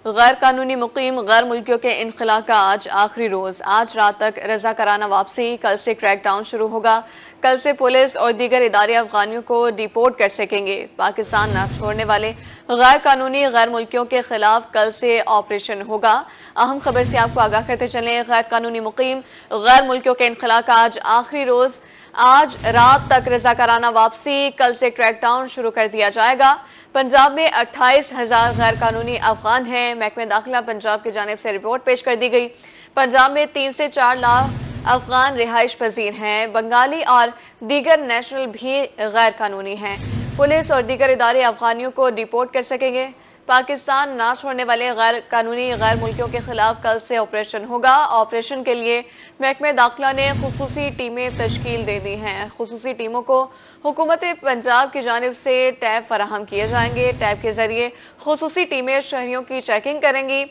غیر قانونی مقیم غیر ملکیوں کے انخلا کا آج آخری روز۔ آج رات تک رضاکارانہ واپسی، کل سے کریک ڈاؤن شروع ہوگا۔ کل سے پولیس اور دیگر ادارے افغانیوں کو ڈیپورٹ کر سکیں گے۔ پاکستان نہ چھوڑنے والے غیر قانونی غیر ملکیوں کے خلاف کل سے آپریشن ہوگا۔ اہم خبر سے آپ کو آگاہ کرتے چلیں، غیر قانونی مقیم غیر ملکیوں کے انخلا کا آج آخری روز۔ آج رات تک رضاکارانہ واپسی، کل سے کریک ڈاؤن شروع کر دیا جائے گا۔ پنجاب میں 28,000 غیر قانونی افغان ہیں۔ محکمہ داخلہ پنجاب کی جانب سے رپورٹ پیش کر دی گئی۔ پنجاب میں 3 سے 4 لاکھ افغان رہائش پذیر ہیں۔ بنگالی اور دیگر نیشنل بھی غیر قانونی ہیں۔ پولیس اور دیگر ادارے افغانیوں کو ڈیپورٹ کر سکیں گے۔ پاکستان نہ چھوڑنے والے غیر قانونی غیر ملکیوں کے خلاف کل سے آپریشن ہوگا۔ آپریشن کے لیے محکمہ داخلہ نے خصوصی ٹیمیں تشکیل دے دی ہیں۔ خصوصی ٹیموں کو حکومت پنجاب کی جانب سے ٹیب فراہم کیے جائیں گے۔ ٹیب کے ذریعے خصوصی ٹیمیں شہریوں کی چیکنگ کریں گی۔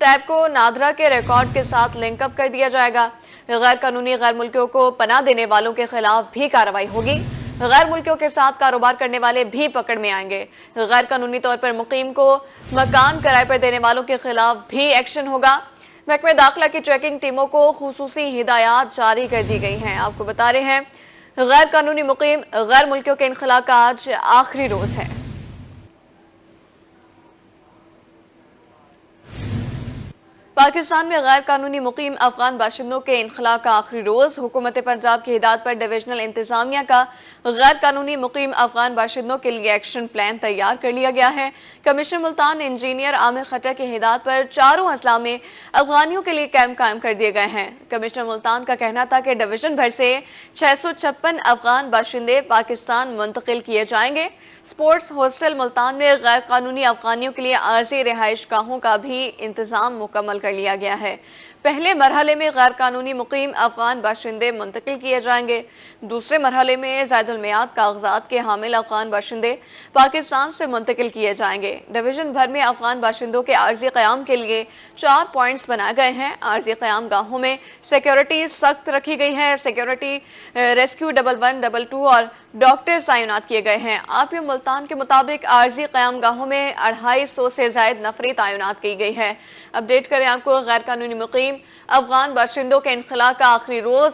ٹیب کو نادرا کے ریکارڈ کے ساتھ لنک اپ کر دیا جائے گا۔ غیر قانونی غیر ملکیوں کو پناہ دینے والوں کے خلاف بھی کارروائی ہوگی۔ غیر ملکیوں کے ساتھ کاروبار کرنے والے بھی پکڑ میں آئیں گے۔ غیر قانونی طور پر مقیم کو مکان کرائے پر دینے والوں کے خلاف بھی ایکشن ہوگا۔ محکمہ داخلہ کی چیکنگ ٹیموں کو خصوصی ہدایات جاری کر دی گئی ہیں۔ آپ کو بتا رہے ہیں، غیر قانونی مقیم غیر ملکیوں کے انخلا کا آج آخری روز ہے۔ پاکستان میں غیر قانونی مقیم افغان باشندوں کے انخلا کا آخری روز۔ حکومت پنجاب کی ہدایت پر ڈویژنل انتظامیہ کا غیر قانونی مقیم افغان باشندوں کے لیے ایکشن پلان تیار کر لیا گیا ہے۔ کمشنر ملتان انجینئر عامر خٹک کی ہدایت پر چاروں اضلاع میں افغانیوں کے لیے کیمپ قائم کر دیے گئے ہیں۔ کمشنر ملتان کا کہنا تھا کہ ڈویژن بھر سے 656 افغان باشندے پاکستان منتقل کیے جائیں گے۔ سپورٹس ہاسٹل ملتان میں غیر قانونی افغانیوں کے لیے عارضی رہائش گاہوں کا بھی انتظام مکمل کر لیا گیا ہے۔ پہلے مرحلے میں غیر قانونی مقیم افغان باشندے منتقل کیے جائیں گے۔ دوسرے مرحلے میں زائد المیعاد کاغذات کے حامل افغان باشندے پاکستان سے منتقل کیے جائیں گے۔ ڈویژن بھر میں افغان باشندوں کے عارضی قیام کے لیے 4 پوائنٹس بنائے گئے ہیں۔ عارضی قیام گاہوں میں سیکیورٹی سخت رکھی گئی ہے۔ سیکیورٹی ریسکیو 1112 اور ڈاکٹر تعینات کیے گئے ہیں۔ آر پی ایم ملتان کے مطابق عارضی قیام گاہوں میں 250 سے زائد نفری تعینات کی گئی ہے۔ اپڈیٹ کریں آپ کو غیر قانونی مقیم افغان باشندوں کے انخلا کا آخری روز۔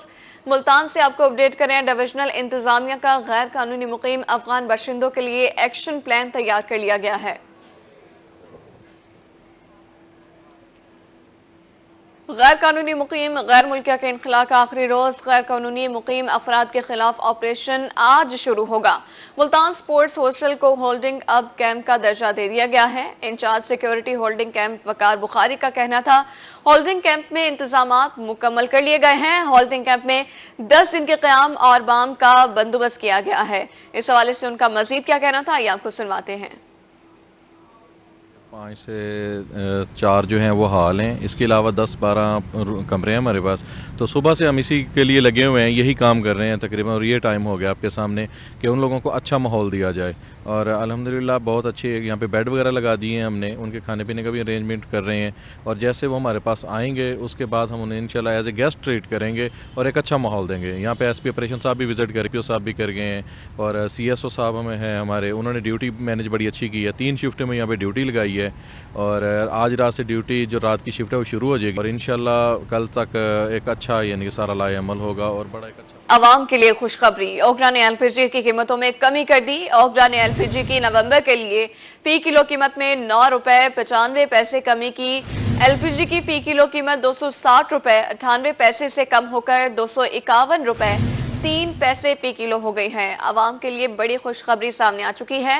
ملتان سے آپ کو اپڈیٹ کریں، ڈویژنل انتظامیہ کا غیر قانونی مقیم افغان باشندوں کے لیے ایکشن پلان تیار کر لیا گیا ہے۔ غیر قانونی مقیم غیر ملکیہ کے انخلا کا آخری روز۔ غیر قانونی مقیم افراد کے خلاف آپریشن آج شروع ہوگا۔ ملتان سپورٹس ہاسٹل کو ہولڈنگ اب کیمپ کا درجہ دے دیا گیا ہے۔ انچارج سیکیورٹی ہولڈنگ کیمپ وقار بخاری کا کہنا تھا، ہولڈنگ کیمپ میں انتظامات مکمل کر لیے گئے ہیں۔ ہولڈنگ کیمپ میں 10 دن کے قیام اور بام کا بندوبست کیا گیا ہے۔ اس حوالے سے ان کا مزید کیا کہنا تھا، یہ آپ کو سنواتے ہیں۔ 5 سے 4 جو ہیں وہ حال ہیں، اس کے علاوہ 10-12 کمرے ہیں ہمارے پاس۔ تو صبح سے ہم اسی کے لیے لگے ہوئے ہیں، یہی کام کر رہے ہیں تقریباً، اور یہ ٹائم ہو گیا آپ کے سامنے کہ ان لوگوں کو اچھا ماحول دیا جائے۔ اور الحمدللہ بہت اچھے یہاں پہ بیڈ وغیرہ لگا دیے ہیں ہم نے، ان کے کھانے پینے کا بھی ارینجمنٹ کر رہے ہیں، اور جیسے وہ ہمارے پاس آئیں گے اس کے بعد ہم انہیں انشاءاللہ ایز اے گیسٹ ٹریٹ کریں گے اور ایک اچھا ماحول دیں گے۔ یہاں پہ ایس پی آپریشن صاحب بھی وزٹ کر کے صاحب بھی کر گئے ہیں، اور سی ایس او صاحب ہمیں ہیں ہمارے، انہوں نے ڈیوٹی مینج بڑی اچھی کی ہے، 3 شفٹ میں یہاں پہ ڈیوٹی لگائی ہے، اور آج رات سے ڈیوٹی جو رات کی شفٹ ہے وہ شروع ہو جائے گی، اور انشاءاللہ کل تک ایک اچھا یعنی کہ سارا لائے عمل ہوگا اور بڑا ایک اچھا۔ عوام کے لیے خوشخبری، اوکھلا نے ایل پی جی کی قیمتوں میں کمی کر دی۔ اوکھلا نے ایل پی جی کی نومبر کے لیے فی کلو قیمت میں 9 روپے 95 پیسے کمی کی۔ ایل پی جی کی فی کلو قیمت 260 روپے 98 پیسے سے کم ہو کر 251 روپے 3 پیسے فی کلو ہو گئی ہے۔ عوام کے لیے بڑی خوشخبری سامنے آ چکی ہے۔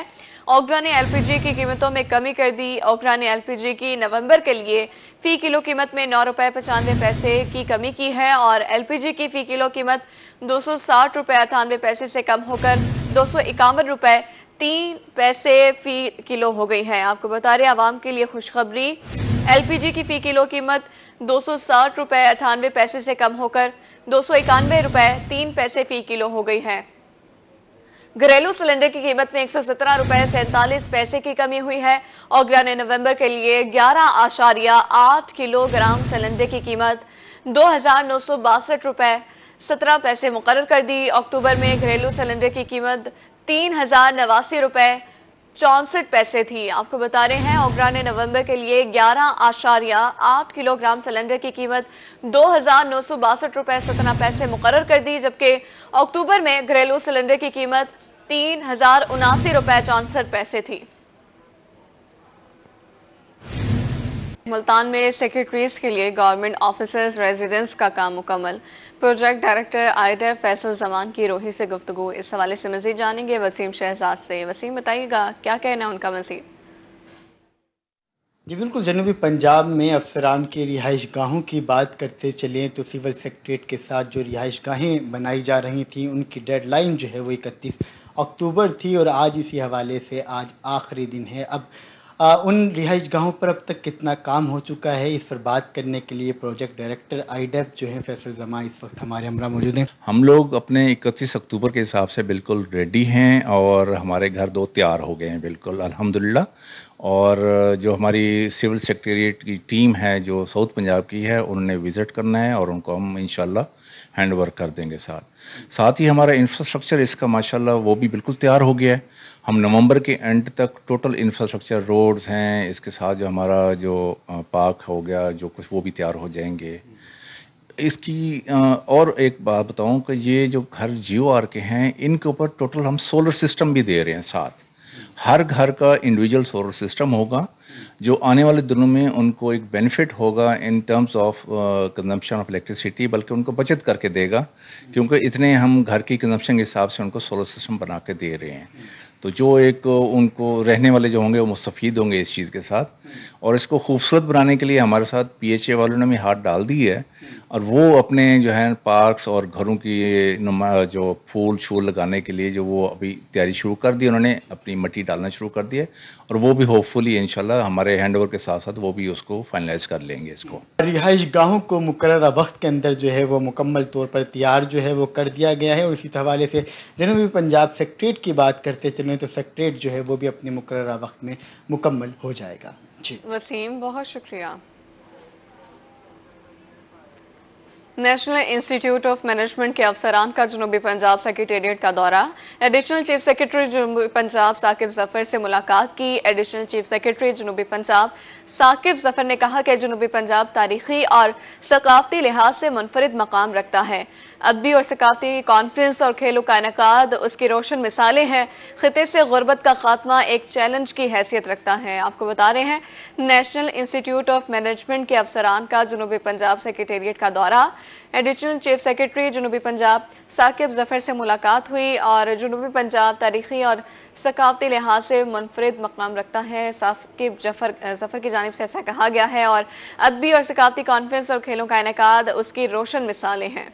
اوکھلا نے ایل پی جی کی قیمتوں میں کمی کر دی۔ اوکھلا نے ایل پی جی کی نومبر کے لیے فی کلو قیمت میں 9 روپے 95 پیسے کی کمی کی ہے، اور ایل پی جی کی فی کلو قیمت 260 روپے 98 پیسے سے کم ہو کر 251 روپے 3 پیسے فی کلو ہو گئی ہے۔ آپ کو بتا رہے عوام کے لیے خوشخبری، ایل پی جی کی فی کلو قیمت 260 روپے 98 پیسے سے کم ہو کر 291 روپے 3 پیسے فی کلو ہو گئی ہے۔ گھریلو سلنڈر کی قیمت میں 117 روپے 47 پیسے کی کمی ہوئی ہے۔ اوکھلا نے نومبر کے لیے 11.8 کلو گرام سلنڈر کی قیمت 2,962 روپے 17 پیسے مقرر کر دی۔ اکتوبر میں گھریلو سلنڈر کی قیمت 3,089 روپے 64 पैसे थी। आपको बता रहे हैं ओबरा ने नवंबर के लिए 11.8 किलोग्राम सिलेंडर की कीमत 2,962 रुपए 17 पैसे मुकर्रर कर दी, जबकि अक्टूबर में घरेलू सिलेंडर की कीमत 3,079 रुपए 64 पैसे थी। मुल्तान में सेक्रेटरीज के लिए गवर्नमेंट ऑफिसर्स रेजिडेंस का काम मुकम्मल। प्रोजेक्ट डायरेक्टर आईडेफ फैसल जमान की रोही से गुफ्तगू। इस हवाले से मजीद जानेंगे वसीम शहजाद से। वसीम, बताइएगा क्या कहना है उनका मजीद। जी बिल्कुल, जनूबी पंजाब में अफसरान की रिहाइश गाहों की बात करते चलें तो सिविल सेक्रेटरीट के साथ जो रिहाइश गाहें बनाई जा रही थी उनकी डेडलाइन जो है वो 31 अक्टूबर थी और आज इसी हवाले से आज आखिरी दिन है। अब उन रिहाइश गाहों पर अब तक कितना काम हो चुका है, इस पर बात करने के लिए प्रोजेक्ट डायरेक्टर आईडेफ जो है फैसल जमा इस वक्त हमारे हमरा मौजूद हैं। हम लोग अपने 31 अक्टूबर के हिसाब से बिल्कुल रेडी हैं और हमारे घर 2 तैयार हो गए हैं बिल्कुल अल्हम्दुलिल्लाह। और जो हमारी सिविल सेक्रेटरीट की टीम है जो साउथ पंजाब की है, उन्होंने विजिट करना है और उनको हम इंशाल्लाह हैंड ओवर कर देंगे। साथ ही हमारा इंफ्रास्ट्रक्चर इसका माशाल्लाह वो भी बिल्कुल तैयार हो गया है। हम नवंबर के एंड तक टोटल इंफ्रास्ट्रक्चर रोड्स हैं, इसके साथ जो हमारा जो पार्क हो गया जो कुछ वो भी तैयार हो जाएंगे। इसकी और एक बात बताऊं कि ये जो घर GOR के हैं इनके ऊपर टोटल हम सोलर सिस्टम भी दे रहे हैं। साथ हर घर का इंडिविजुअल सोलर सिस्टम होगा जो आने वाले दिनों में उनको एक बेनिफिट होगा in terms of consumption of electricity, बल्कि उनको बचत करके देगा क्योंकि इतने हम घर की कंजम्पशन के हिसाब से उनको सोलर सिस्टम बना के दे रहे हैं। तो जो एक उनको रहने वाले जो होंगे वो मुस्तफीद होंगे इस चीज़ के साथ। और इसको खूबसूरत बनाने के लिए हमारे साथ PHA वालों ने भी हाथ डाल दी है और वो अपने जो है पार्क्स और घरों की जो फूल शूल लगाने के लिए जो वो अभी तैयारी शुरू कर दी, उन्होंने अपनी मट्टी डालना शुरू कर दी है और वो भी होपफुली इंशाल्लाह हमारे हैंड ओवर के साथ साथ वो भी उसको फाइनलाइज कर लेंगे। इसको रिहाइश गाहों को मुकर्ररा वक्त के अंदर जो है वो मुकम्मल तौर पर तैयार जो है वो कर दिया गया है। और इसी हवाले से जनूबी पंजाब सेक्रेटरीट की बात करते चलें तो सेक्रेटरीट जो है वो भी अपने मुकर्ररा वक्त में मुकम्मल हो जाएगा। जी वसीम, बहुत शुक्रिया। नेशनल इंस्टीट्यूट ऑफ मैनेजमेंट के अफसरान का जनूबी पंजाब सेक्रेटेरिएट का दौरा। एडिशनल चीफ सेक्रेटरी जनूबी पंजाब साकिब जफर से मुलाकात की। एडिशनल चीफ सेक्रेटरी जनूबी पंजाब साकिब जफर ने कहा कि जनूबी पंजाब तारीखी और सकाफती लिहाज से मुनफरिद मकाम रखता है। अदबी और सकाफती कॉन्फ्रेंस और खेलों का इनेकाद उसकी रोशन मिसालें हैं। खिते से गुर्बत का खात्मा एक चैलेंज की हैसियत रखता है। आपको बता रहे हैं नेशनल इंस्टीट्यूट ऑफ मैनेजमेंट के अफसरान का जनूबी पंजाब सेक्रेटेरिएट का दौरा। एडिशनल चीफ सेक्रेटरी जनूबी पंजाब साकिब जफर से मुलाकात हुई और जनूबी पंजाब तारीखी और सकाफती लिहाज से मुनफरिद मकाम रखता है। साकिब जफर की जानिब से ऐसा कहा गया है और अदबी और सकाफती कॉन्फ्रेंस और खेलों का इनेकाद उसकी रोशन मिसालें हैं।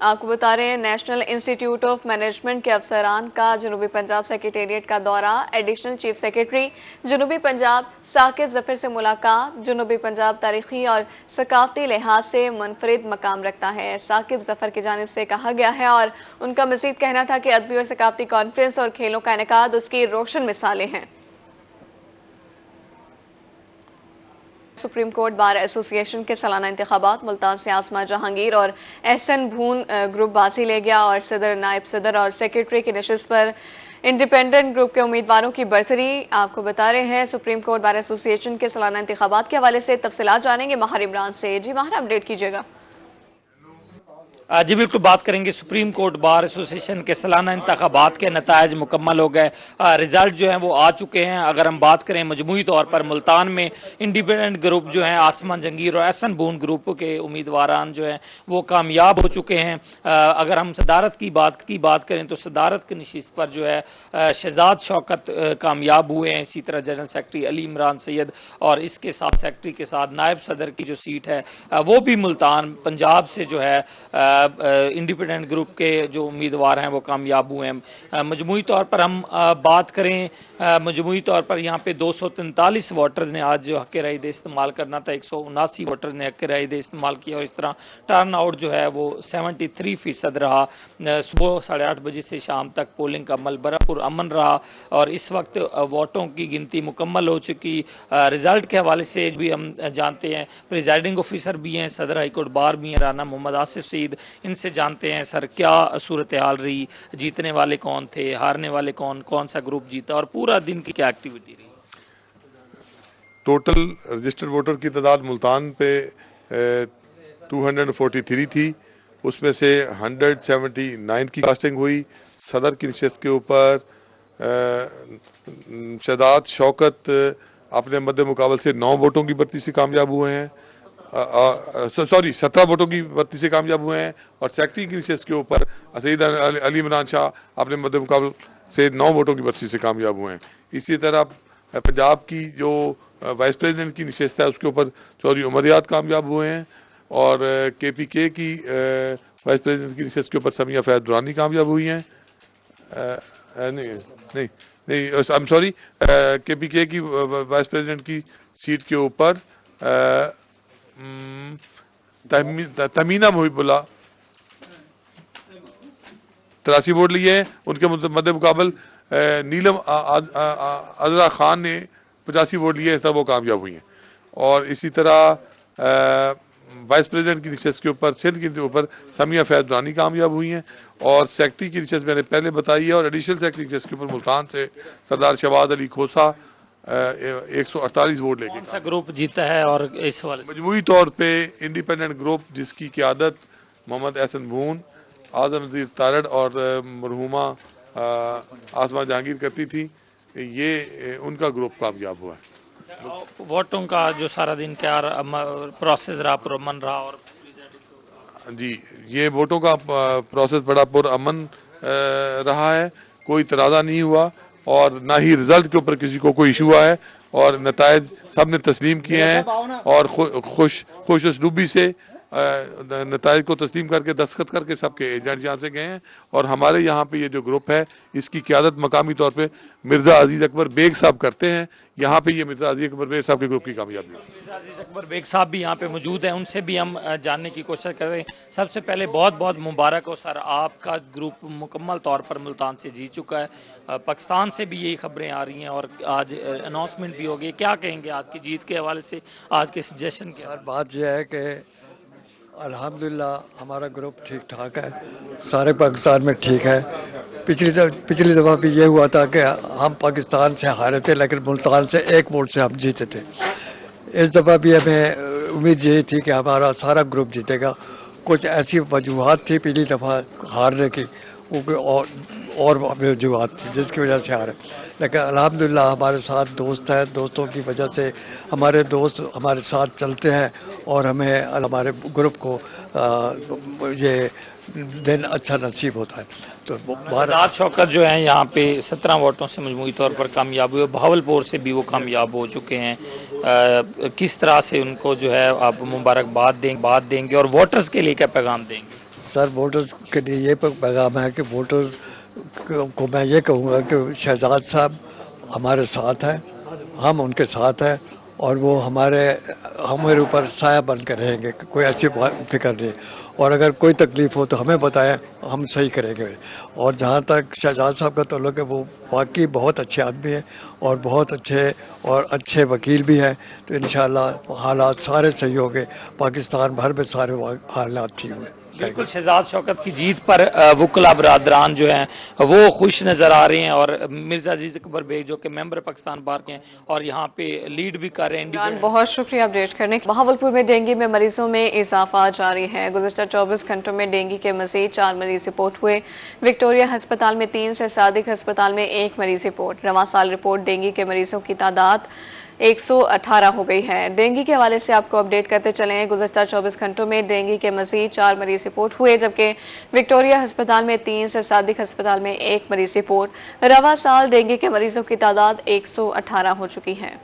आपको बता रहे हैं नेशनल इंस्टीट्यूट ऑफ मैनेजमेंट के अफसरान का जनूबी पंजाब सेक्रेटेरिएट का दौरा। एडिशनल चीफ सेक्रेटरी जनूबी पंजाब साकिब जफर से मुलाकात। जनूबी पंजाब तारीखी और सकाफती लिहाज से मुनफरिद मकाम रखता है, साकिब जफर की जानिब से कहा गया है। और उनका मजीद कहना था कि अदबी और सकाफती कॉन्फ्रेंस और खेलों का इनेकाद उसकी रोशन मिसालें हैं। सुप्रीम कोर्ट बार एसोसिएशन के सालाना इंतखाबात मुल्तान से आसमा जहांगीर और एहसन भून ग्रुप बाजी ले गया और सदर, नायब सदर और सेक्रेटरी की नशिस्त पर इंडिपेंडेंट ग्रुप के उम्मीदवारों की बरतरी। आपको बता रहे हैं सुप्रीम कोर्ट बार एसोसिएशन के सालाना इंतखाबात के हवाले से तफसीलात जानेंगे माहिर इमरान से। जी माहिर, अपडेट कीजिएगा। जी बिल्कुल, बात करेंगे सुप्रीम कोर्ट बार एसोसिएशन के सालाना इंतखाबात के नतायज मुकम्मल हो गए, रिजल्ट जो है वो आ चुके हैं। अगर हम बात करें मजमूई तौर पर मुल्तान में इंडिपेंडेंट ग्रुप जो है आसमान जंगीर और एहसन भून ग्रुप के उम्मीदवारान जो है वो कामयाब हो चुके हैं। अगर हम सदारत की बात करें तो सदारत की नशिस्त पर जो है शहजाद शौकत कामयाब हुए हैं। इसी तरह general secretary Ali Imran Syed और इसके साथ सेक्रेटरी के साथ नायब सदर की जो सीट है वो भी मुल्तान पंजाब से जो है इंडिपेंडेंट ग्रुप के जो उम्मीदवार हैं वो कामयाब हुए हैं। मजमूई तौर पर हम बात करें, मजमूई तौर पर यहाँ पे 243 वोटर्स ने आज जो हक राय दे इस्तेमाल करना था, 179 वोटर्स ने हक राय दे इस्तेमाल किया और इस तरह टर्न आउट जो है वो 73% रहा। सुबह 8:30 बजे से शाम तक पोलिंग का अमल बराबर अमन रहा और इस वक्त वोटों की गिनती मुकम्मल हो चुकी। रिजल्ट के हवाले से भी हम जानते हैं प्रिजाइडिंग ऑफिसर भी हैं, सदर हाईकोर्ट बार भी हैं राना मोहम्मद आसिफ सईद इनसे जानते हैं सर क्या सूरत हाल रही, जीतने वाले कौन थे, हारने वाले कौन सा ग्रुप जीता और पूरा दिन की क्या एक्टिविटी रही? टोटल रजिस्टर्ड वोटर की तादाद मुल्तान पे 243 थी, उसमें से 179 की कास्टिंग हुई। सदर की नशिस्त के ऊपर शहजाद शौकत अपने मद्दे मुकाबल से 9 वोटों की बढ़ती से कामयाब हुए हैं, 17 वोटों की बढ़ती से कामयाब हुए हैं। और सेक्रेटरी की नशिस्त के ऊपर सईद अली इमरान शाह अपने मद्दे मुकाबल से 9 वोटों की बढ़ती से कामयाब हुए हैं। इसी तरह पंजाब की जो वाइस प्रेसिडेंट की नशिस्त है उसके ऊपर चौधरी उमरियात कामयाब हुए हैं, और KPK की वाइस प्रेसिडेंट की नशिस्त के ऊपर समिया फैज दुरानी कामयाब हुई हैं। नहीं आई एम सॉरी, KPK की वाइस प्रेसिडेंट की सीट के ऊपर तमीना मुहिबुल्ला 83 वोट लिए हैं। उनके मद्दे मुकाबल नीलम अजरा खान ने 85 वोट लिए, तब वो कामयाब हुई हैं। और इसी तरह वाइस प्रेसिडेंट की नशिस्त के ऊपर सिंध के ऊपर समिया फैज दुरानी कामयाब हुई हैं, और सेक्रेटरी की नशिस्त मैंने पहले बताई है। और एडिशनल सेक्रेटरी की नशिस्त के ऊपर मुल्तान से सरदार शहबाज अली खोसा 148 वोट लेके कौन सा ग्रुप जीता है? और इस वाले मजमूई तौर पे इंडिपेंडेंट ग्रुप जिसकी क़यादत मोहम्मद एहसन बून, आजम नज़ीर तारड़ और मरहुमा आसमा जहांगीर करती थी, ये उनका ग्रुप कामयाब हुआ है। वोटों का जो सारा दिन क्या प्रोसेस रहा, पुरअमन रहा? और जी, ये वोटों का प्रोसेस बड़ा पुरअमन रहा है, कोई तनाज़ा नहीं हुआ और ना ही रिजल्ट के ऊपर किसी को कोई इशू हुआ है, और नतायज सब ने तस्लीम किए हैं और खुश उसलूबी से नतायज को तस्लीम करके दस्तखत करके सबके एजेंट यहाँ से गए हैं। और हमारे यहाँ पे ये जो ग्रुप है इसकी क़यादत मकामी तौर पे मिर्ज़ा अजीज़ अकबर बेग साहब करते हैं। यहाँ पे ये मिर्ज़ा अजीज़ अकबर बेग साहब के ग्रुप की कामयाबी है। मिर्ज़ा अजीज़ अकबर बेग साहब भी यहाँ पे मौजूद हैं, उनसे भी हम जानने की कोशिश कर रहे हैं। सबसे पहले बहुत बहुत मुबारक हो सर, आपका ग्रुप मुकम्मल तौर पर मुल्तान से जीत चुका है। पाकिस्तान से भी यही खबरें आ रही हैं और आज अनाउंसमेंट भी हो गई। क्या कहेंगे आज की जीत के हवाले से, आज के सजेशन के? सर बात यह है कि अल्हम्दुलिल्लाह हमारा ग्रुप ठीक ठाक है, सारे पाकिस्तान में ठीक है। पिछली दफ़ा भी ये हुआ था कि हम पाकिस्तान से हारे थे, लेकिन मुल्तान से 1 वोट से हम जीते थे। इस दफ़ा भी हमें उम्मीद यही थी कि हमारा सारा ग्रुप जीतेगा। कुछ ऐसी वजूहत थी पिछली दफ़ा हारने की, और वजूहत थी जिसकी वजह से हारे, लेकिन अल्हम्दुलिल्लाह हमारे साथ दोस्त हैं, दोस्तों की वजह से हमारे दोस्त हमारे साथ चलते हैं और हमें हमारे ग्रुप को ये दिन अच्छा नसीब होता है। तो शहजाद शौकत जो है यहाँ पे 17 वोटों से मजमूई तौर पर कामयाब हुए, बहावलपुर से भी वो कामयाब हो चुके हैं। किस तरह से उनको जो है आप मुबारकबाद देंगे और वोटर्स के लिए क्या पैगाम देंगे? सर वोटर्स के लिए ये पैगाम है कि वोटर्स को मैं ये कहूँगा कि शहजाद साहब हमारे साथ हैं, हम उनके साथ हैं, और वो हमारे ऊपर साया बन कर रहेंगे, कोई ऐसी फिक्र नहीं। और अगर कोई तकलीफ हो तो हमें बताएं, हम सही करेंगे। और जहाँ तक शहजाद साहब का ताल्लुक है, वो वाकई बहुत अच्छे आदमी हैं और बहुत अच्छे वकील भी हैं। तो इंशाअल्लाह हालात सारे सही होंगे, पाकिस्तान भर में सारे हालात ठीक हुए। बिल्कुल, शहजाद शौकत की जीत पर वकला बरादरान जो हैं वो खुश नजर आ रहे हैं, और मिर्जा अजीज अकबर बेग जो कि मेंबर पाकिस्तान बार के हैं और यहाँ पे लीड भी कर रहे हैं। बहुत शुक्रिया अपडेट करने के। बहावलपुर में डेंगू में मरीजों में इजाफा जारी है। गुज़िश्ता 24 घंटों में डेंगू के मजीद 4 मरीज रिपोर्ट हुए। विक्टोरिया अस्पताल में 3 से सादिक अस्पताल में 1 मरीज रिपोर्ट। रवां साल रिपोर्ट डेंगू के मरीजों की तादाद 118 हो गई है। डेंगू के हवाले से आपको अपडेट करते चलें। गुज़िश्ता 24 घंटों में डेंगू के मजीद 4 मरीज रिपोर्ट हुए, जबकि विक्टोरिया अस्पताल में 3 से सादिक अस्पताल में 1 मरीज रिपोर्ट। रवां साल डेंगू के मरीजों की तादाद 118 हो चुकी है।